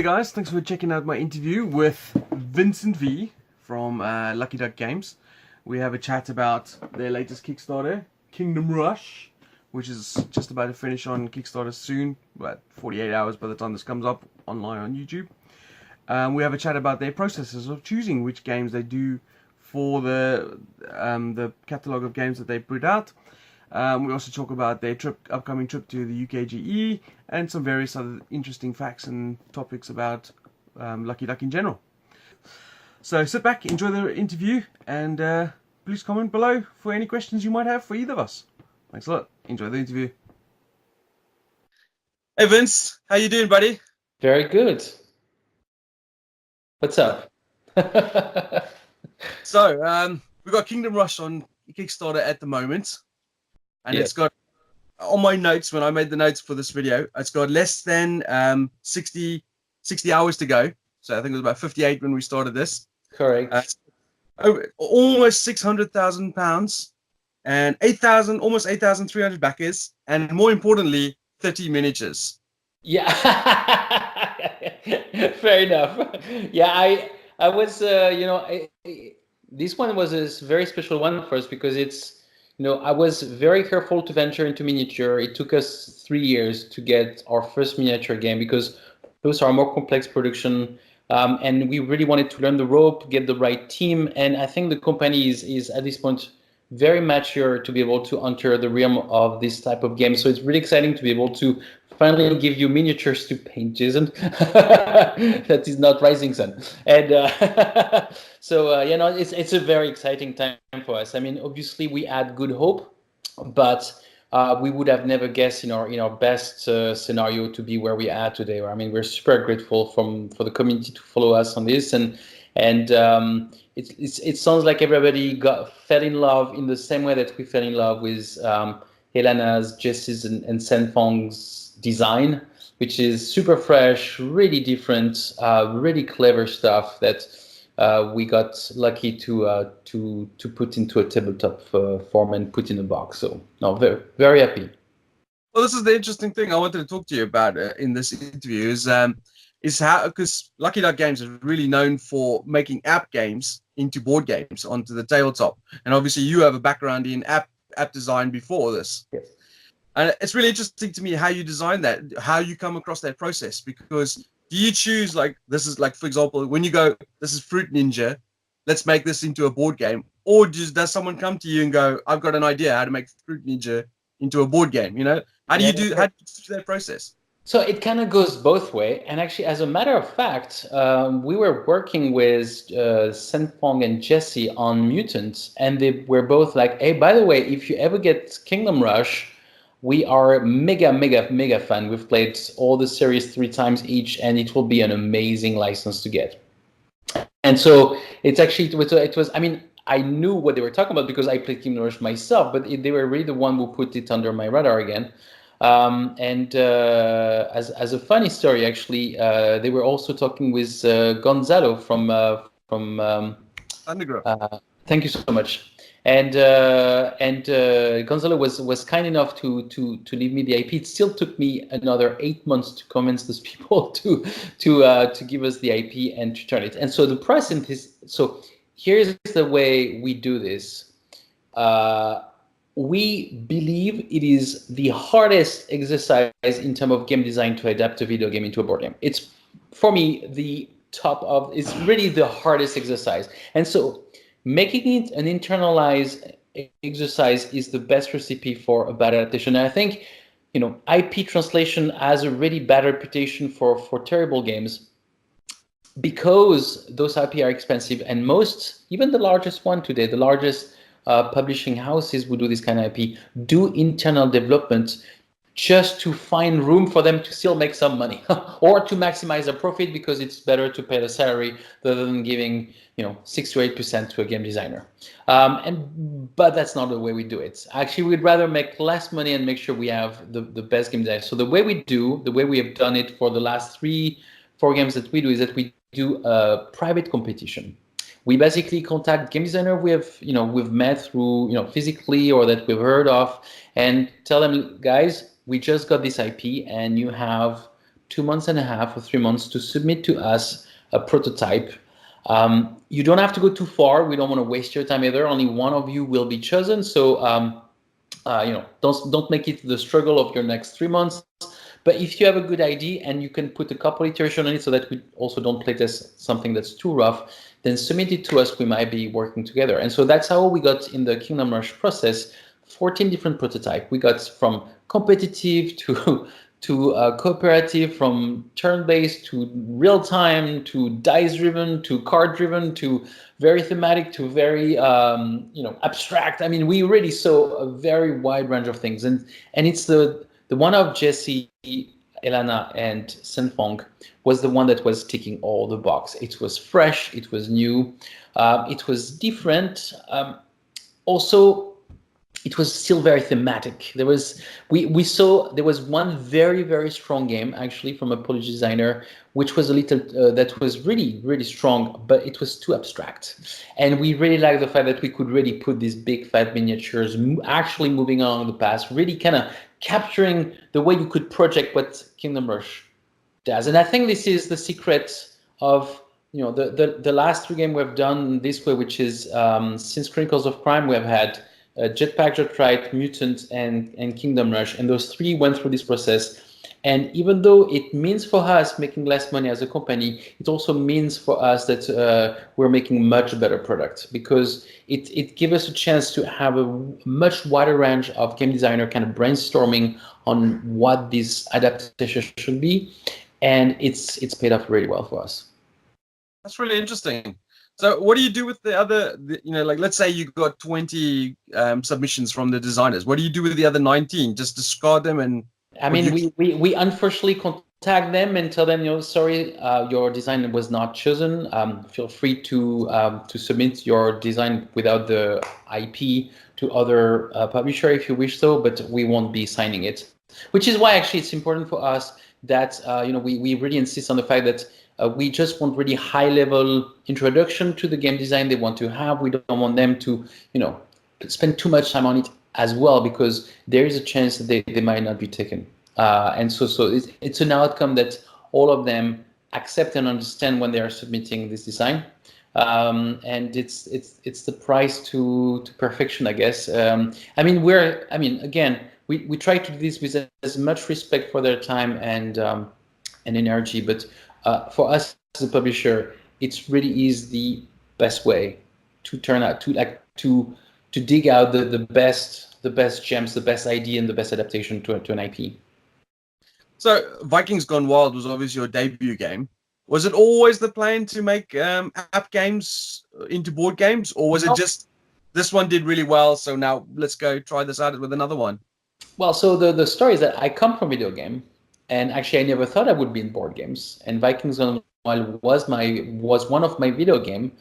there guys, thanks for checking out my interview with Vincent V from Lucky Duck Games. We have a chat about their latest Kickstarter, Kingdom Rush, which is just about to finish on Kickstarter soon, about 48 hours by the time this comes up online on YouTube. We have a chat about their processes of choosing which games they do for the catalogue of games that they put out. We also talk about their upcoming trip to the UKGE and some various other interesting facts and topics about Lucky Duck in general. So sit back, enjoy the interview, and please comment below for any questions you might have for either of us. Thanks a lot. Enjoy the interview. Hey Vince, how you doing, buddy? Very good. What's up? So we've got Kingdom Rush on Kickstarter at the moment. And It's got, on my notes, when I made the notes for this video, it's got less than 60 hours to go. So I think it was about 58 when we started this. Correct. Almost £600,000 and almost 8,300 backers. And more importantly, 30 miniatures. Yeah, fair enough. Yeah, I was, this one was a very special one for us because it's, I was very careful to venture into miniature. It took us 3 years to get our first miniature game because those are more complex production, and we really wanted to learn the rope, get the right team, and I think the company is at this point very mature to be able to enter the realm of this type of game. So it's really exciting to be able to finally give you miniatures to paint, Jason. That is not Rising Sun. And it's a very exciting time for us. I mean, obviously we had good hope, but we would have never guessed in our best scenario to be where we are today. I mean, we're super grateful for the community to follow us on this, and it sounds like everybody fell in love in the same way that we fell in love with Helena's, Jesse's, and Senfong's design, which is super fresh, really different, really clever stuff that we got lucky to put into a tabletop form and put in a box. So no, very, very happy. Well, this is the interesting thing I wanted to talk to you about in this interview is how, because Lucky Duck Games is really known for making app games into board games onto the tabletop, and obviously you have a background in app design before this. Yes. And it's really interesting to me how you design that, how you come across that process, because do you choose, like, this is like, for example, when you go, this is Fruit Ninja, let's make this into a board game, or does someone come to you and go, I've got an idea how to make Fruit Ninja into a board game, How do you do that process? So it kind of goes both ways. And actually, as a matter of fact, we were working with Senfong and Jesse on Mutants, and they were both like, hey, by the way, if you ever get Kingdom Rush, we are mega fan. We've played all the series 3 times each, and it will be an amazing license to get. And so it was, I mean, I knew what they were talking about because I played Kingdom Rush myself, but they were really the one who put it under my radar again. As a funny story, actually, they were also talking with Gonzalo from Underground. Thank you so much. And Gonzalo was kind enough to leave me the IP. It still took me another 8 months to convince those people to give us the IP and to turn it. And so the process is, so here's the way we do this. We believe it is the hardest exercise in terms of game design to adapt a video game into a board game. It's, for me, it's really the hardest exercise. And so making it an internalized exercise is the best recipe for a bad adaptation. And I think, IP translation has a really bad reputation for terrible games because those IP are expensive, and most, even the largest one today, the largest publishing houses who do this kind of IP, do internal development just to find room for them to still make some money or to maximize their profit, because it's better to pay the salary rather than giving 6 to 8% to a game designer. But that's not the way we do it. Actually, we'd rather make less money and make sure we have the best game design. So the way we have done it for the last 3-4 games that we do is that we do a private competition. We basically contact game designer we've met through physically or that we've heard of, and tell them, guys, we just got this IP and you have 2 months and a half or 3 months to submit to us a prototype. You don't have to go too far. We don't want to waste your time either. Only one of you will be chosen. So don't make it the struggle of your next 3 months. But if you have a good idea and you can put a couple iterations on it so that we also don't playtest something that's too rough, then submit it to us. We might be working together. And so that's how we got in the Kingdom Rush process 14 different prototypes. We got from competitive to cooperative, from turn-based to real-time to dice-driven to card-driven to very thematic to very abstract. I mean, we really saw a very wide range of things, and it's the one of Jesse, Elana, and Senfong was the one that was ticking all the box. It was fresh, it was new, it was different. Also, it was still very thematic. We saw there was one very, very strong game actually from a Polish designer, which was a little that was really, really strong, but it was too abstract. And we really liked the fact that we could really put these big fat miniatures actually moving along the path, really kind of capturing the way you could project what Kingdom Rush does. And I think this is the secret of the last 3 games we've done this way, which is since Chronicles of Crime, we have had Jetpack Joyride, Mutant, and Kingdom Rush, and those 3 went through this process. And even though it means for us making less money as a company, it also means for us that we're making much better products, because it gives us a chance to have a much wider range of game designer kind of brainstorming on what this adaptation should be, and it's paid off really well for us. That's really interesting. So what do you do with the other, like let's say you got 20 submissions from the designers. What do you do with the other 19? Just discard them? And I mean, we unfortunately contact them and tell them, sorry, your design was not chosen. Feel free to submit your design without the IP to other publisher if you wish so, but we won't be signing it. Which is why actually it's important for us that we really insist on the fact that we just want really high-level introduction to the game design they want to have. We don't want them to, spend too much time on it as well, because there is a chance that they might not be taken. And so it's an outcome that all of them accept and understand when they are submitting this design. And it's the price to perfection, I guess. Again, we try to do this with as much respect for their time and energy, but for us as a publisher, it's really is the best way to turn out to dig out the best gems, the best idea, and the best adaptation to an IP. So Vikings Gone Wild was obviously your debut game. Was it always the plan to make app games into board games, or was it just this one did really well, so now let's go try this out with another one? Well, so the story is that I come from video game. And actually, I never thought I would be in board games. And Vikings Gone Wild was one of my video game,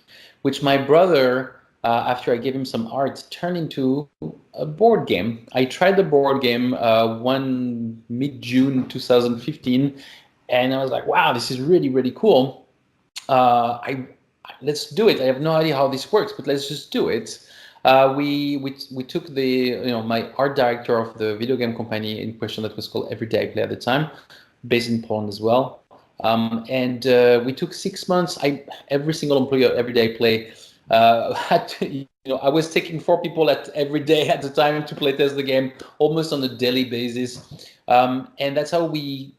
which my brother, after I gave him some art, turned into a board game. I tried the board game one mid-June 2015, and I was like, wow, this is really, really cool. Let's do it. I have no idea how this works, but let's just do it. We took my art director of the video game company in question that was called Everyday Play at the time, based in Poland as well, and we took 6 months. Every single employee of Everyday Play had to, I was taking 4 people every day at the time to play test the game almost on a daily basis, and that's how we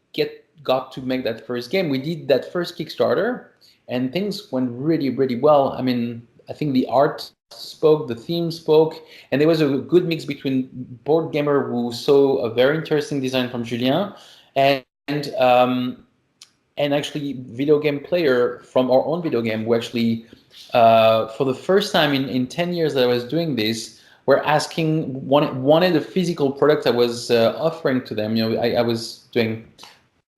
got to make that first game. We did that first Kickstarter, and things went really, really well. I mean, I think the art spoke, the theme spoke, and there was a good mix between board gamer who saw a very interesting design from Julien and actually video game player from our own video game who actually for the first time in 10 years that I was doing this were wanted a physical product I was offering to them. I was doing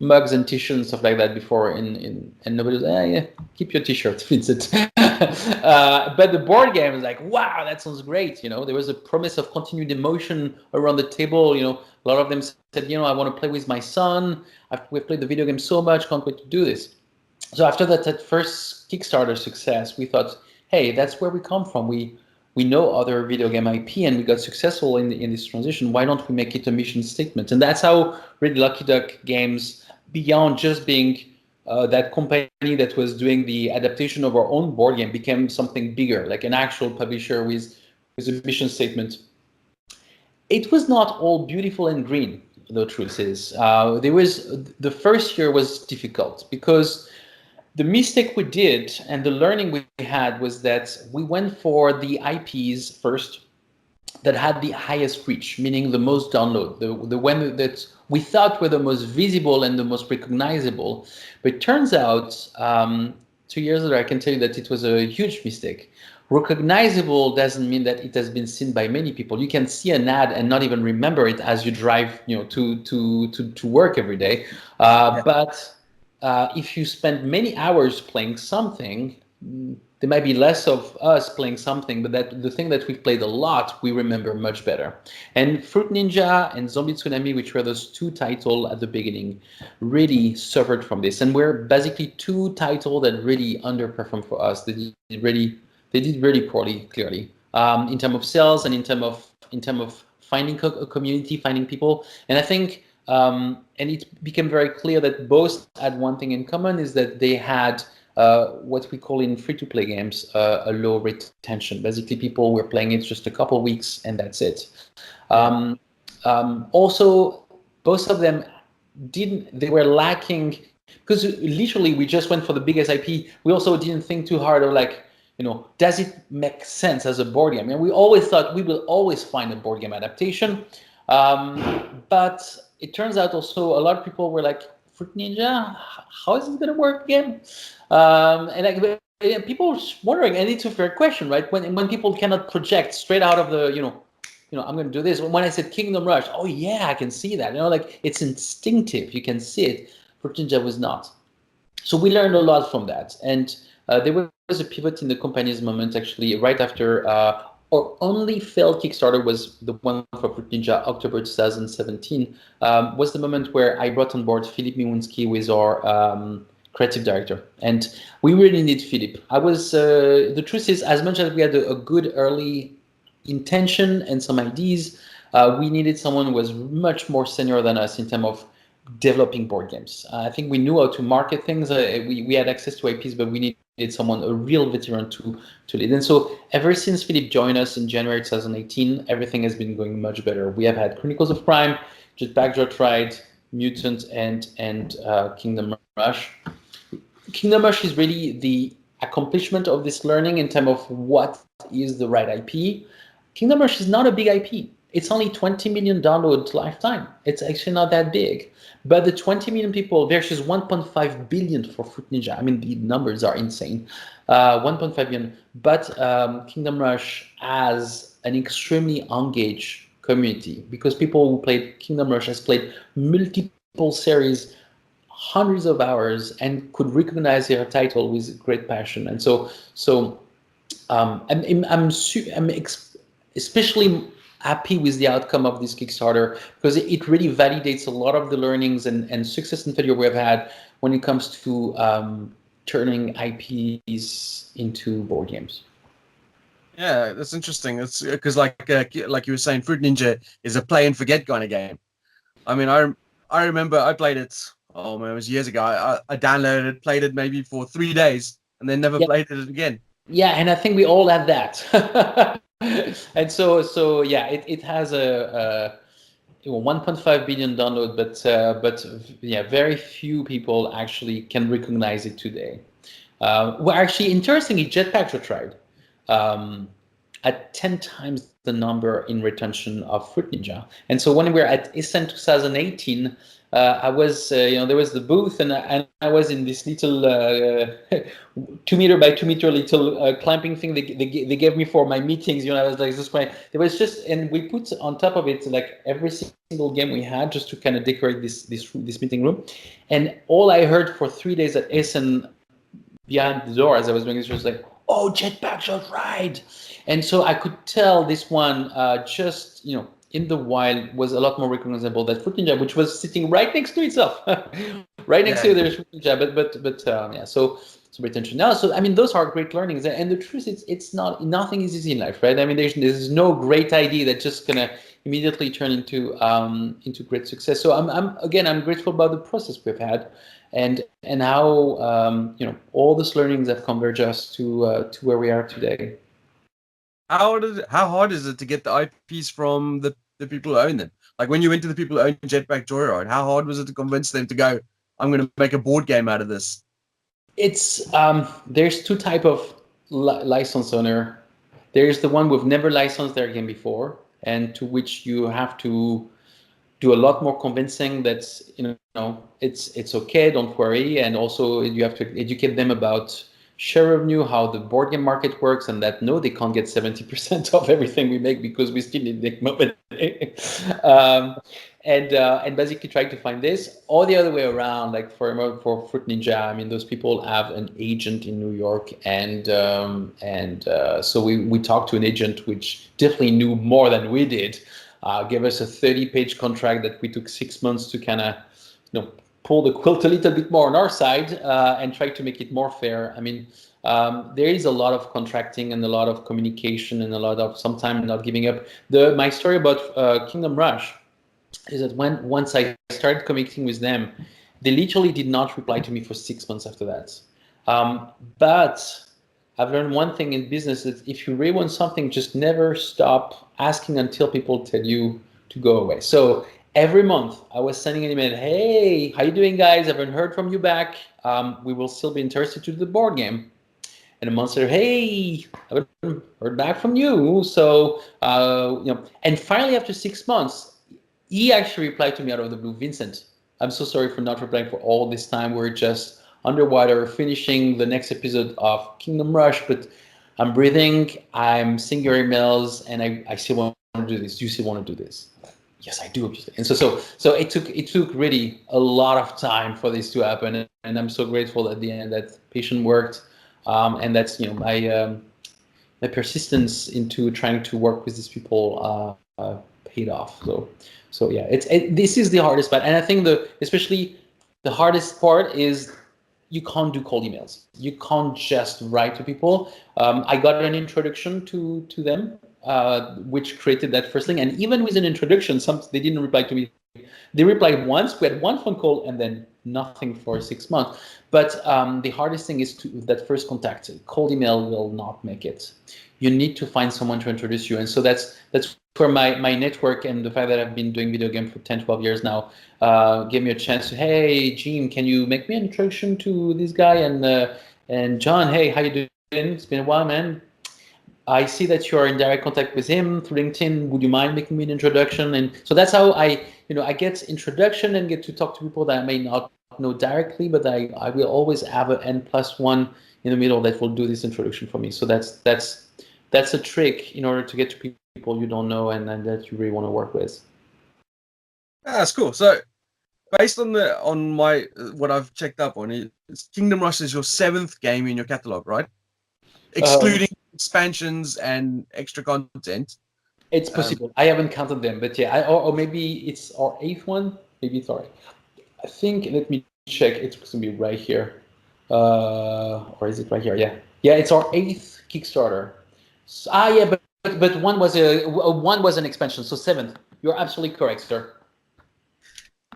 mugs and t-shirts and stuff like that before, and nobody was yeah, keep your t-shirt, Vincent. But the board game was like, wow, that sounds great. There was a promise of continued emotion around the table. A lot of them said, I want to play with my son. We've played the video game so much, can't wait to do this. So after that first Kickstarter success, we thought, hey, that's where we come from. We know other video game IP, and we got successful in this transition. Why don't we make it a mission statement? And that's how really Lucky Duck Games beyond just being that company that was doing the adaptation of our own board game, became something bigger, like an actual publisher with a mission statement. It was not all beautiful and green. The truth is, the first year was difficult because the mistake we did and the learning we had was that we went for the IPs first that had the highest reach, meaning the most download, the one that we thought were the most visible and the most recognizable. But it turns out, 2 years later, I can tell you that it was a huge mistake. Recognizable doesn't mean that it has been seen by many people. You can see an ad and not even remember it as you drive, to work every day. But if you spend many hours playing something, there might be less of us playing something, but that the thing that we've played a lot, we remember much better. And Fruit Ninja and Zombie Tsunami, which were those two titles at the beginning, really suffered from this. And we're basically two titles that really underperformed for us. They did really poorly, clearly, in terms of sales and in terms of finding a community, finding people. And I think, and it became very clear that both had one thing in common, is that they had what we call in free-to-play games a low retention. Basically, people were playing it just a couple of weeks and that's it. Also, both of them they were lacking, because literally we just went for the biggest IP. We also didn't think too hard of does it make sense as a board game? And we always thought we will always find a board game adaptation. But it turns out also a lot of people were like, Fruit Ninja, how is it going to work again? And people were wondering, and it's a fair question, right? When people cannot project straight out of the, I'm going to do this. When I said Kingdom Rush, oh yeah, I can see that. It's instinctive. You can see it. Fruit Ninja was not. So we learned a lot from that. And there was a pivot in the company's moment, actually, right after our only failed Kickstarter was the one for Fruit Ninja, October 2017, was the moment where I brought on board Philip Miwunski with our creative director. And we really need Philip. The truth is, as much as we had a good early intention and some ideas, we needed someone who was much more senior than us in terms of developing board games. I think we knew how to market things. We had access to IPs, but we needed someone, a real veteran to lead. And so ever since Philip joined us in January 2018, everything has been going much better. We have had Chronicles of Crime, Jetpack Joyride, Mutant, and Kingdom Rush. Kingdom Rush is really the accomplishment of this learning in terms of what is the right IP. Kingdom Rush is not a big IP. It's only 20 million downloads lifetime. It's actually not that big. But the 20 million people versus 1.5 billion for Fruit Ninja, I mean, the numbers are insane. 1.5 billion. But Kingdom Rush has an extremely engaged community, because people who played Kingdom Rush has played multiple series, hundreds of hours, and could recognize their title with great passion. And so I'm especially happy with the outcome of this Kickstarter, because it really validates a lot of the learnings and success and failure we've had when it comes to turning IPs into board games. Yeah, that's interesting. It's because like you were saying, Fruit Ninja is a play and forget kind of game. I mean, I remember I played it. Oh man, it was years ago. I downloaded it, played it maybe for 3 days, and then never played it again. Yeah, and I think we all had that. And so yeah, it has a 1.5 billion download, but yeah, very few people actually can recognize it today. Well, actually, interestingly, Jetpack Joyride at 10 times the number in retention of Fruit Ninja. And so when we were at Essen 2018, I was, there was the booth, and I was in this little 2 meter by 2 meter little clamping thing they gave me for my meetings. I was like, there was just, and we put on top of it like every single game we had, just to kind of decorate this meeting room. And all I heard for 3 days at Essen behind the door as I was doing this was like, oh, Jetpack Joyride. And so I could tell this one just, in the wild was a lot more recognizable than Fruit Ninja, which was sitting right next to itself. Right next to you, Yeah. there's yeah, yeah. So retention. No, so I mean, those are great learnings, and the truth is, it's not nothing is easy in life, right? I mean, there's no great idea that's just gonna immediately turn into great success. So I'm grateful about the process we've had, and how all these learnings have converged us to where we are today. How hard is it to get the IPs from the people who own them? Like when you went to the people who own Jetpack Joyride, how hard was it to convince them to go, I'm going to make a board game out of this? It's there's two type of license owner. There's the one who've never licensed their game before, and to which you have to do a lot more convincing that it's okay, don't worry, and also you have to educate them about share revenue, how the board game market works, and that no, they can't get 70% of everything we make because we still need to make money. And basically trying to find this, or the other way around, like for Fruit Ninja. I mean, those people have an agent in New York, and so we talked to an agent which definitely knew more than we did. Gave us a 30-page contract that we took 6 months to kind of, pull the quilt a little bit more on our side, and try to make it more fair. I mean, there is a lot of contracting and a lot of communication and a lot of sometimes not giving up. My story about Kingdom Rush is that once I started communicating with them, they literally did not reply to me for 6 months after that. But I've learned one thing in business, that if you really want something, just never stop asking until people tell you to go away. So every month I was sending an email, hey, how you doing, guys? I haven't heard from you back. We will still be interested to do the board game. And a month later, hey, I haven't heard back from you. So, and finally after 6 months, he actually replied to me out of the blue, Vincent, I'm so sorry for not replying for all this time. We're just underwater finishing the next episode of Kingdom Rush, but I'm breathing, I'm seeing your emails, and I still want to do this. Do you still want to do this? Yes, I do. And so it took really a lot of time for this to happen, and I'm so grateful at the end that patience worked, and that's my persistence into trying to work with these people paid off. So yeah, this is the hardest part, and I think especially the hardest part is you can't do cold emails. You can't just write to people. I got an introduction to them, which created that first link, and even with an introduction, they didn't reply to me. They replied once. We had one phone call, and then nothing for 6 months. But the hardest thing is that first contact. Cold email will not make it. You need to find someone to introduce you, and so that's where my network and the fact that I've been doing video game for 10, 12 years now gave me a chance to, hey, Jim, can you make me an introduction to this guy? And John, hey, how you doing? It's been a while, man. I see that you're in direct contact with him through LinkedIn. Would you mind making me an introduction? And so that's how I get introduction and get to talk to people that I may not know directly, but I will always have an N+1 in the middle that will do this introduction for me. So that's a trick in order to get to people you don't know and that you really want to work with. That's cool. So based on what I've checked up on, Kingdom Rush is your 7th game in your catalog, right? Excluding expansions and extra content. It's possible. I haven't counted them, but yeah, or maybe it's our 8th one. Maybe sorry. I think, let me check. It's going to be right here. Or is it right here? Yeah, it's our 8th Kickstarter. So, yeah, but one was an expansion, so 7th. You're absolutely correct, sir.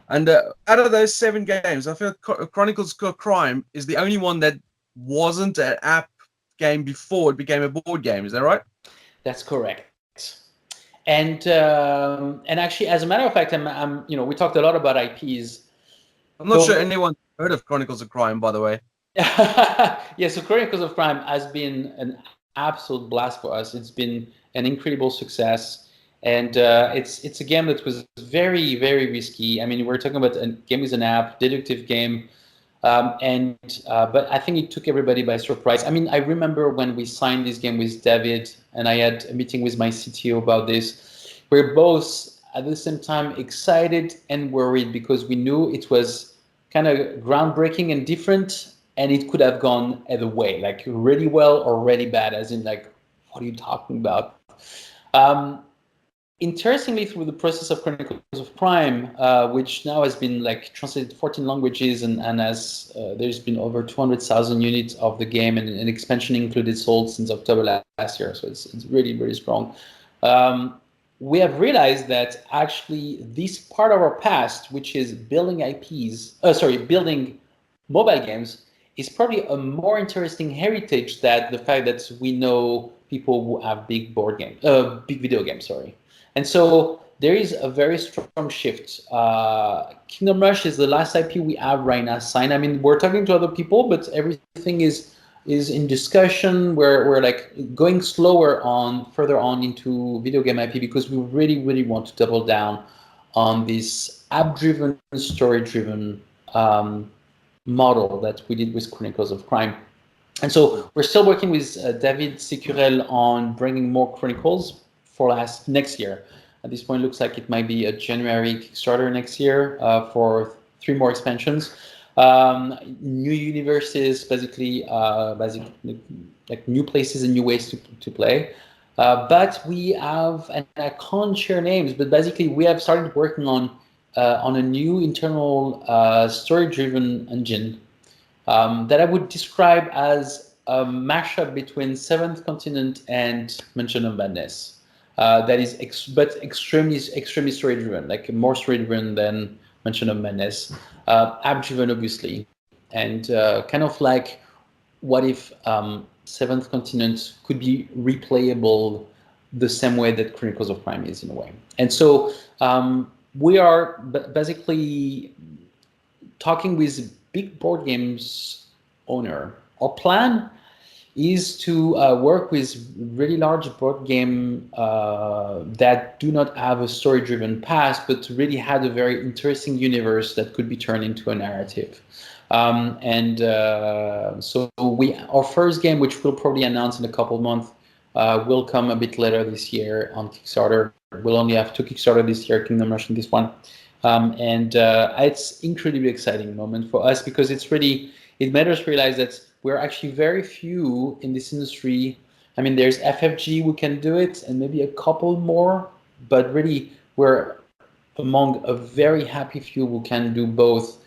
And out of those 7 games, I feel Chronicles of Crime is the only one that wasn't an app game before it became a board game. Is that right? That's correct. And actually, as a matter of fact, we talked a lot about IPs. I'm not sure anyone's heard of Chronicles of Crime, by the way. Yeah, so Chronicles of Crime has been an absolute blast for us. It's been an incredible success, and it's a game that was very, very risky. I mean, we're talking about a game with an app, deductive game, but I think it took everybody by surprise. I mean, I remember when we signed this game with David, and I had a meeting with my CTO about this. We're both at the same time excited and worried because we knew it was kind of groundbreaking and different, and it could have gone either way, like really well or really bad, as in like, what are you talking about? interestingly, through the process of Chronicles of Crime, which now has been like translated to 14 languages and has there's been over 200,000 units of the game and an expansion included sold since October last year. So it's really, really strong. We have realized that actually this part of our past, which is building building mobile games, is probably a more interesting heritage than the fact that we know people who have big video games, sorry. And so there is a very strong shift. Kingdom Rush is the last IP we have right now signed. I mean, we're talking to other people, but everything is in discussion. We're like going further on into video game IP because we really, really want to double down on this app-driven, story-driven model that we did with Chronicles of Crime. And so we're still working with David Sicurel on bringing more Chronicles for next year. At this point, it looks like it might be a January Kickstarter next year for 3 more expansions. New universes, basically like new places and new ways to play. But we have, and I can't share names, but basically we have started working on a new internal story-driven engine that I would describe as a mashup between Seventh Continent and Mansion of Madness. That is, but extremely story-driven, like more story-driven than Mansion of Madness, app-driven, obviously, and kind of like, what if Seventh Continent could be replayable the same way that Chronicles of Crime is in a way. And so we are basically talking with big board games owner. Our plan is to work with really large board game that do not have a story-driven past, but really had a very interesting universe that could be turned into a narrative. So our first game, which we'll probably announce in a couple of months, will come a bit later this year on Kickstarter. We'll only have 2 Kickstarter this year, Kingdom Rush and this one. It's incredibly exciting moment for us because it made us realize that we're actually very few in this industry. I mean, there's FFG who can do it and maybe a couple more, but really we're among a very happy few who can do both,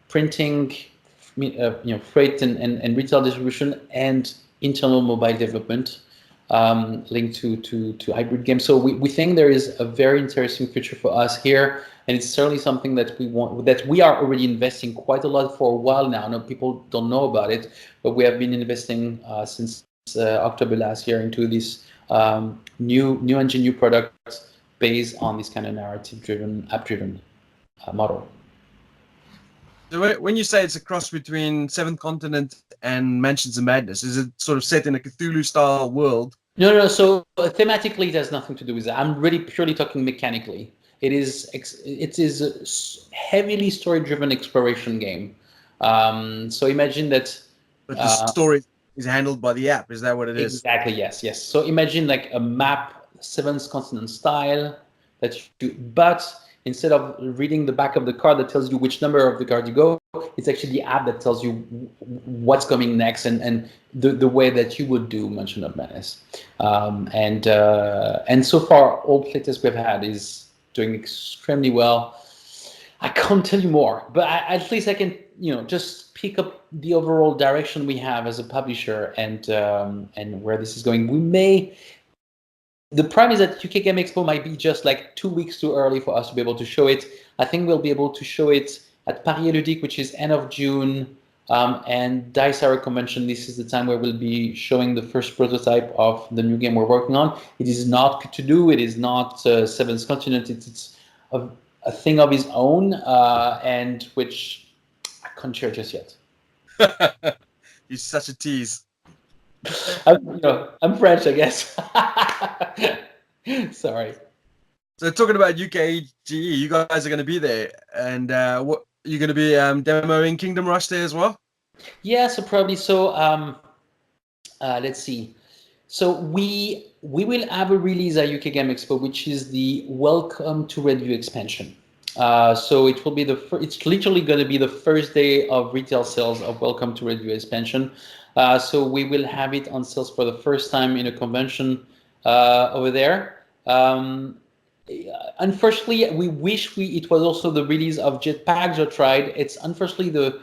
printing, freight and retail distribution and internal mobile development linked to hybrid games. So we think there is a very interesting future for us here, and it's certainly something that we are already investing quite a lot for a while now. No, people don't know about it, but we have been investing since October last year into this new engine, new product based on this kind of narrative-driven, app-driven model. So when you say it's a cross between Seventh Continent and Mansions of Madness, is it sort of set in a Cthulhu-style world? No. So thematically, it has nothing to do with that. I'm really purely talking mechanically. It is a heavily story-driven exploration game. So imagine that. But the story is handled by the app. Is that what it is? Exactly. Yes. So imagine like a map, Seventh Continent style, but instead of reading the back of the card that tells you which number of the card you go, it's actually the app that tells you what's coming next and the way that you would do Mansion of Madness. And so far, all playtests we've had is doing extremely well. I can't tell you more, but at least I can, just pick up the overall direction we have as a publisher and where this is going. The problem is that UK Game Expo might be just like 2 weeks too early for us to be able to show it. I think we'll be able to show it at Paris Ludique, which is end of June, and Dice Arrow Convention. This is the time where we'll be showing the first prototype of the new game we're working on. It is not Cthulhu, it is not Seventh Continent, it's a thing of its own, and which I can't share just yet. You're such a tease. I'm French, I guess. Sorry. So talking about UKGE, you guys are going to be there, and what you're going to be demoing Kingdom Rush there as well? Yeah, so probably so. Let's see. So we will have a release at UK Game Expo, which is the Welcome to Redview expansion. So it will be it's literally going to be the first day of retail sales of Welcome to Redview expansion. So we will have it on sales for the first time in a convention over there. Unfortunately, we wish it was also the release of Jetpack Joyride. It's unfortunately the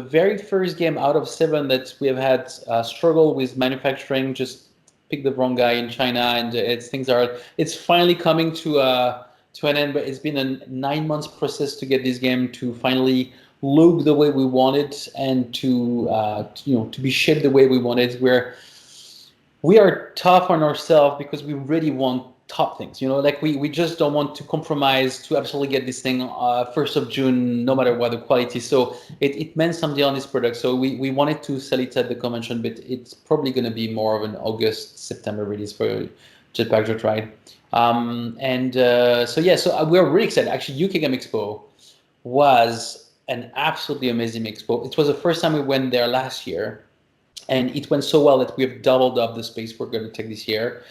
very first game out of 7 that we have had struggle with manufacturing. Just picked the wrong guy in China, and it's finally coming to an end. But it's been a 9 months process to get this game to finally look the way we want it, and to be shaped the way we want it. We are tough on ourselves because we really want top things, like we just don't want to compromise to absolutely get this thing 1st of June, no matter what the quality. So it meant something on this product. So we wanted to sell it at the convention, but it's probably going to be more of an August, September release for Jetpack Joyride. So we're really excited. Actually, UK Game Expo was an absolutely amazing expo. It was the first time we went there last year, and it went so well that we've doubled up the space we're going to take this year.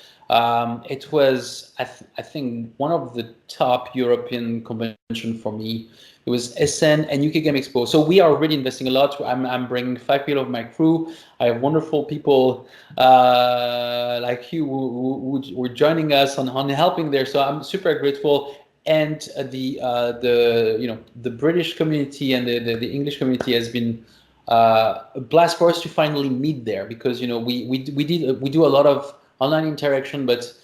It was, I think, one of the top European convention for me. It was SN and UK Game Expo. So we are really investing a lot. I'm bringing 5 people of my crew. I have wonderful people like you who were joining us on helping there. So I'm super grateful. And the British community and the English community has been a blast for us to finally meet there, because we do a lot of online interaction, but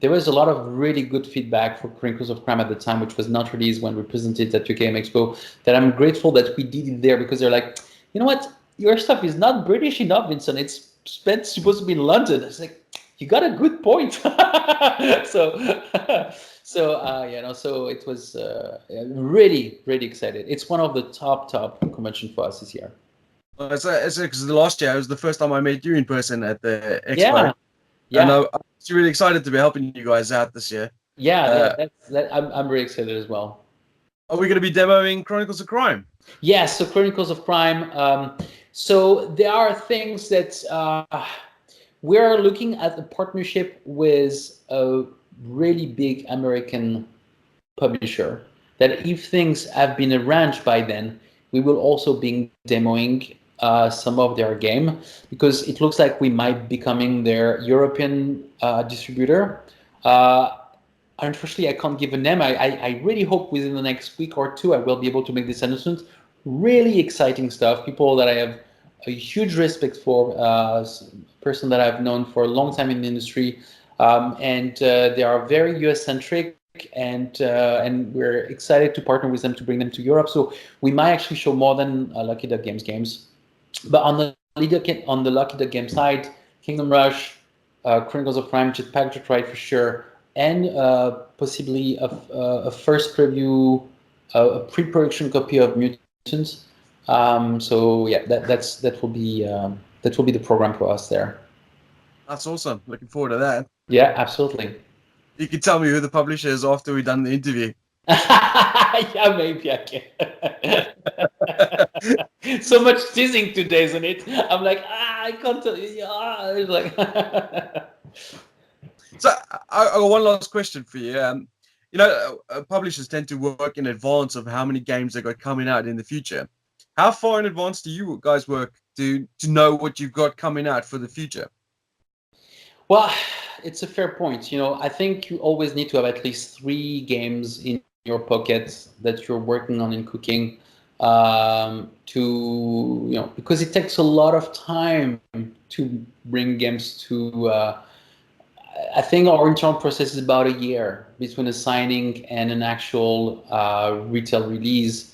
there was a lot of really good feedback for Chronicles of Crime at the time, which was not released when we presented at UK Game Expo. That I'm grateful that we did it there, because they're like, you know what, your stuff is not British enough, Vincent. It's supposed to be in London. It's like, you got a good point. So it was really, really excited. It's one of the top convention for us this year. Well, it's because last year it was the first time I met you in person at the expo. Yeah. And I'm really excited to be helping you guys out this year. I'm really excited as well. Are we going to be demoing Chronicles of Crime? Yes, so Chronicles of Crime. So there are things that we're looking at a partnership with a really big American publisher, that if things have been arranged by then, we will also be demoing some of their game, because it looks like we might be becoming their European distributor. Unfortunately, I can't give a name. I really hope within the next week or two I will be able to make this announcement. Really exciting stuff. People that I have a huge respect for, person that I've known for a long time in the industry, and they are very US-centric, and we're excited to partner with them to bring them to Europe. So we might actually show more than Lucky Duck games. But on the Lucky Duck game side, Kingdom Rush, Chronicles of Crime, Jetpack Joyride for sure, and possibly a first preview, a pre-production copy of Mutants. So yeah, that will be the program for us there. That's awesome. Looking forward to that. Yeah, absolutely. You can tell me who the publisher is after we've done the interview. Yeah, maybe I can. So much teasing today, isn't it? I'm like, I can't tell you. It's like. So I got one last question for you. Publishers tend to work in advance of how many games they got coming out in the future. How far in advance do you guys work to know what you've got coming out for the future? Well, it's a fair point. I think you always need to have at least 3 games in your pocket that you're working on in cooking, because it takes a lot of time to bring games to. I think our internal process is about a year between a signing and an actual retail release,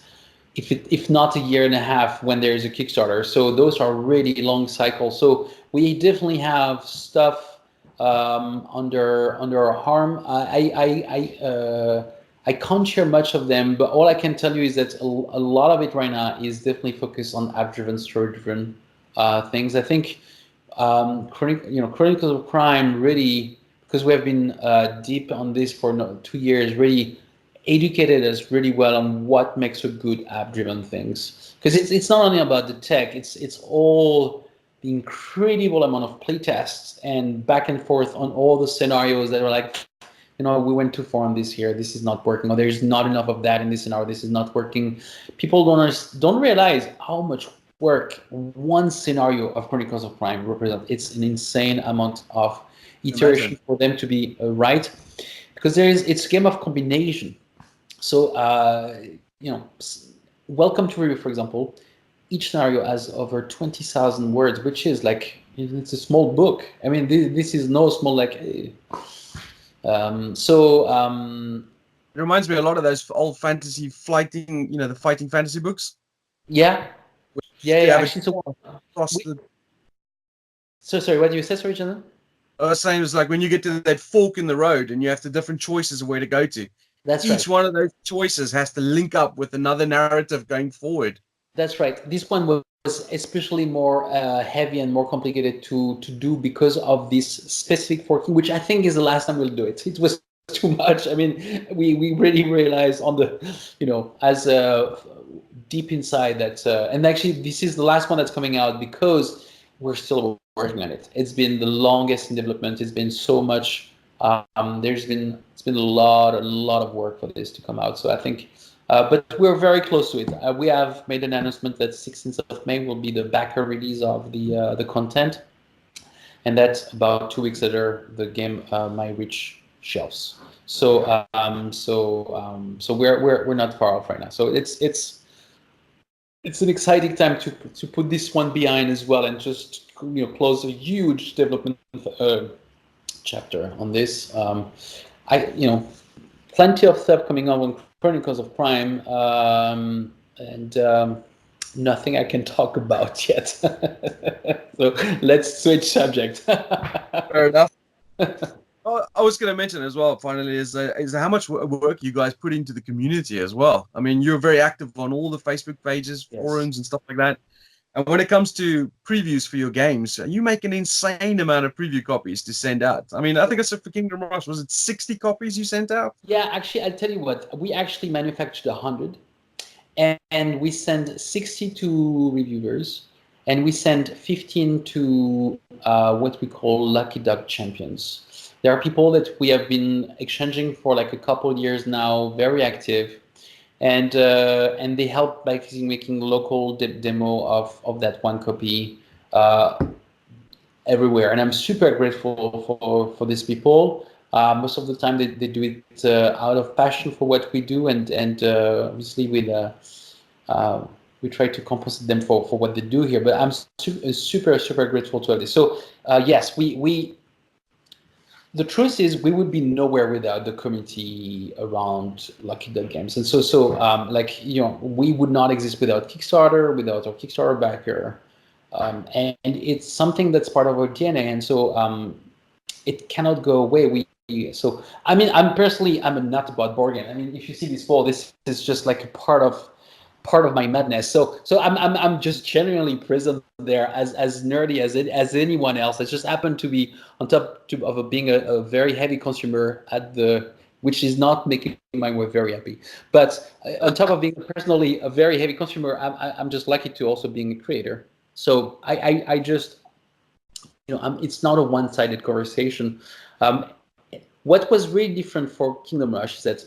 if not a year and a half when there's a Kickstarter. So those are really long cycles. So we definitely have stuff under our arm. I can't share much of them, but all I can tell you is that a lot of it right now is definitely focused on app-driven, story-driven things. I think Chronicles of Crime really, because we have been deep on this for 2 years, really educated us really well on what makes a good app-driven things. Because it's not only about the tech, it's all the incredible amount of playtests and back and forth on all the scenarios that are like, we went too far on this here. This is not working, or there's not enough of that in this scenario. This is not working. People don't realize how much work one scenario of Chronicles of Crime represents. It's an insane amount of iteration for them to be right, because it's a game of combination. So Welcome to Review, for example, each scenario has over 20,000 words, which is like, it's a small book. I mean, this is no small, like. It reminds me a lot of those old fantasy fighting, the fighting fantasy books. Yeah. Actually, sorry, what do you say, sorry, Jonathan? I was saying, it was like when you get to that fork in the road and you have the different choices of where to go to. That's Each one of those choices has to link up with another narrative going forward. That's right. This one was especially more heavy and more complicated to do because of this specific forking, which I think is the last time we'll do it. It was too much. I mean, we really realized on the, as deep inside that, and actually this is the last one that's coming out because we're still working on it. It's been the longest in development. It's been so much. It's been a lot of work for this to come out. So I think. But we're very close to it. We have made an announcement that 16th of May will be the backer release of the content, and that's about 2 weeks later the game might reach shelves. So we're not far off right now. So it's an exciting time to put this one behind as well, and just close a huge development chapter on this. Plenty of stuff coming on with Chronicles of Crime, and nothing I can talk about yet. So let's switch subject. Fair enough. I was going to mention as well, finally, is how much work you guys put into the community as well. I mean, you're very active on all the Facebook pages, forums, and stuff like that. And when it comes to previews for your games, you make an insane amount of preview copies to send out. I mean, I think it's for Kingdom Rush. Was it 60 copies you sent out? Yeah, actually, I'll tell you what. We actually manufactured 100, and we send 60 to reviewers, and we send 15 to what we call Lucky Duck champions. There are people that we have been exchanging for like a couple of years now, very active. And they help by making local demo of that one copy everywhere. And I'm super grateful for these people. Most of the time they do it out of passion for what we do, and obviously we try to compensate them for what they do here. But I'm super grateful to have this. So yes, the truth is, we would be nowhere without the community around Lucky Duck Games, and we would not exist without Kickstarter, without our Kickstarter backer, and it's something that's part of our DNA, and so it cannot go away. I mean, I'm a nut about board game. I mean, if you see this wall, this is just like a part of my madness. So I'm just genuinely present there as nerdy as anyone else. I just happen to be on top of being a very heavy consumer which is not making my wife very happy. But on top of being personally a very heavy consumer, I'm just lucky to also being a creator. So I just it's not a one-sided conversation. What was really different for Kingdom Rush is that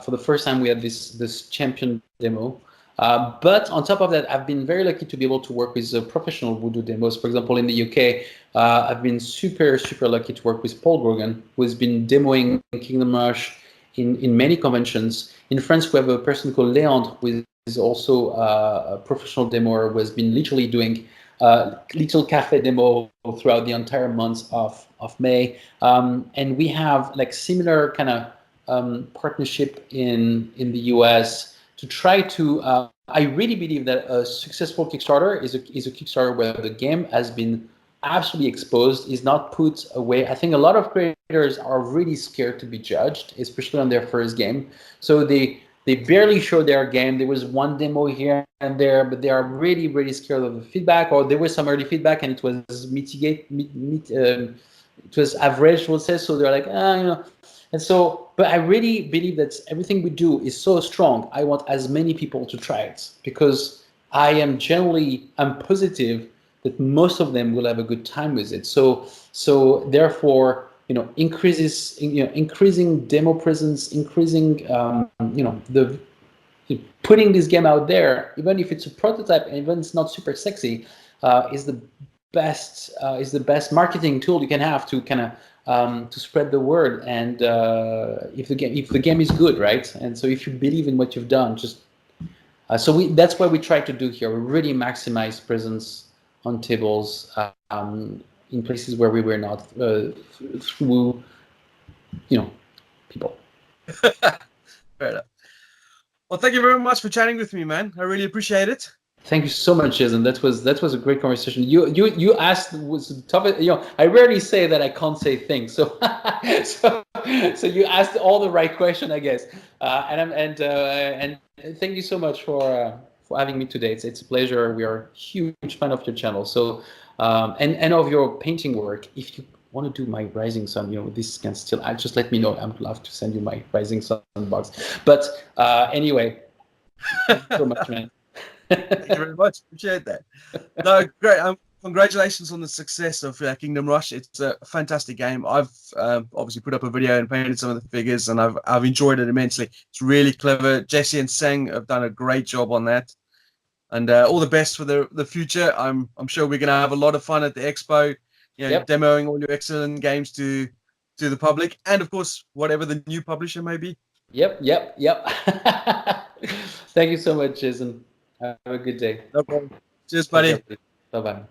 for the first time we had this champion demo. But on top of that, I've been very lucky to be able to work with professional Voodoo demos. For example, in the UK, I've been super lucky to work with Paul Grogan, who has been demoing Kingdom Rush in many conventions. In France, we have a person called Leandre, who is also a professional demoer, who has been literally doing little cafe demo throughout the entire month of May. And we have like similar kind of partnership in the US to try to. I really believe that a successful Kickstarter is a Kickstarter where the game has been absolutely exposed, is not put away. I think a lot of creators are really scared to be judged, especially on their first game. So they barely show their game. There was one demo here and there, but they are really scared of the feedback, or there was some early feedback and it was it was average, we'll say. So they're like, And so, but I really believe that everything we do is so strong. I want as many people to try it because I'm positive that most of them will have a good time with it. So therefore, increasing demo presence, increasing, putting this game out there, even if it's a prototype and even it's not super sexy, is the best marketing tool you can have to kind of to spread the word. And if the game is good, right? And so if you believe in what you've done, just that's what we try to do here. We really maximize presence on tables in places where we were not through, people. Fair enough. Well, thank you very much for chatting with me, man. I really appreciate it. Thank you so much, Jason. That was a great conversation. You asked was the topic. I rarely say that I can't say things. So so you asked all the right question, I guess. And thank you so much for having me today. It's a pleasure. We are huge fan of your channel. So and of your painting work. If you want to do my Rising Sun, this can still. Just let me know. I'd love to send you my Rising Sun box. But anyway, thank you so much, man. Thank you very much. Appreciate that. No, great. Congratulations on the success of Kingdom Rush. It's a fantastic game. I've obviously put up a video and painted some of the figures, and I've enjoyed it immensely. It's really clever. Jesse and Sang have done a great job on that. And all the best for the future. I'm sure we're going to have a lot of fun at the expo, Yep. demoing all your excellent games to the public, and of course, whatever the new publisher may be. Yep. Thank you so much, Jason. Have a good day. No problem. Cheers, buddy. Bye-bye.